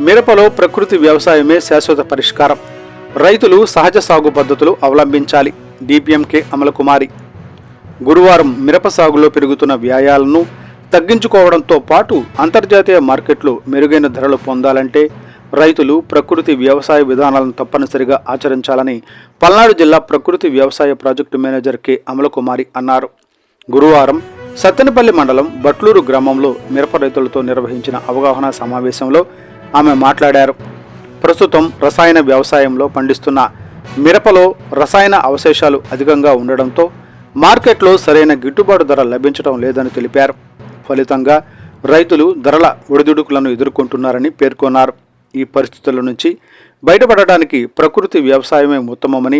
మిరపలో ప్రకృతి వ్యవసాయమే శాశ్వత పరిష్కారం. రైతులు సహజ సాగు పద్ధతులు అవలంబించాలి. డిపిఎంకే అమలకుమారి. గురువారం మిరప సాగులో పెరుగుతున్న వ్యయాలను తగ్గించుకోవడంతో పాటు అంతర్జాతీయ మార్కెట్లో మెరుగైన ధరలు పొందాలంటే రైతులు ప్రకృతి వ్యవసాయ విధానాలను తప్పనిసరిగా ఆచరించాలని పల్నాడు జిల్లా ప్రకృతి వ్యవసాయ ప్రాజెక్టు మేనేజర్ కె అమలకుమారి అన్నారు. గురువారం సత్తెనపల్లి మండలం బట్లూరు గ్రామంలో మిరప రైతులతో నిర్వహించిన అవగాహన సమావేశంలో ఆమె మాట్లాడారు. ప్రస్తుతం రసాయన వ్యవసాయంలో పండిస్తున్న మిరపలో రసాయన అవశేషాలు అధికంగా ఉండడంతో మార్కెట్లో సరైన గిట్టుబాటు ధర లభించడం లేదని తెలిపారు. ఫలితంగా రైతులు ధరల ఒడిదుడుకులను ఎదుర్కొంటున్నారని పేర్కొన్నారు. ఈ పరిస్థితుల నుంచి బయటపడటానికి ప్రకృతి వ్యవసాయమే ఉత్తమమని,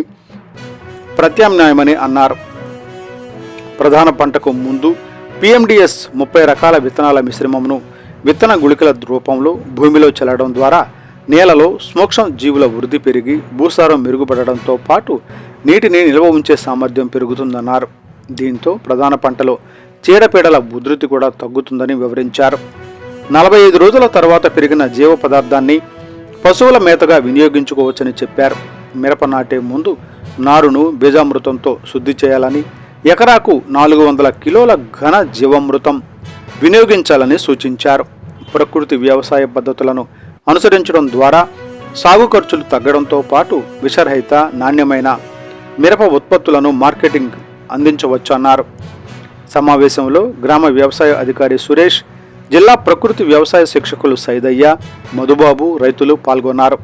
ప్రత్యామ్నాయమని అన్నారు. ప్రధాన పంటకు ముందు పిఎండిఎస్ 30 రకాల విత్తనాల మిశ్రమంను విత్తన గుళికల రూపంలో భూమిలో చల్లడం ద్వారా నేలలో సూక్ష్మ జీవుల వృద్ధి పెరిగి భూసారం మెరుగుపడడంతో పాటు నీటిని నిల్వ ఉంచే సామర్థ్యం పెరుగుతుందన్నారు. దీంతో ప్రధాన పంటలో చీడపీడల ఉధృతి కూడా తగ్గుతుందని వివరించారు. 45 రోజుల తర్వాత పెరిగిన జీవ పదార్థాన్ని పశువుల మేతగా వినియోగించుకోవచ్చని చెప్పారు. మిరప నాటే ముందు నారును బీజామృతంతో శుద్ధి చేయాలని, ఎకరాకు 400 కిలోల ఘన జీవామృతం వినియోగించాలని సూచించారు. ప్రకృతి వ్యవసాయ పద్ధతులను అనుసరించడం ద్వారా సాగు ఖర్చులు తగ్గడంతో పాటు విషరహిత నాణ్యమైన మిరప ఉత్పత్తులను మార్కెటింగ్ అందించవచ్చన్నారు. సమావేశంలో గ్రామ వ్యవసాయ అధికారి సురేష్, జిల్లా ప్రకృతి వ్యవసాయ శిక్షకులు సైదయ్య, మధుబాబు రైతులు పాల్గొన్నారు.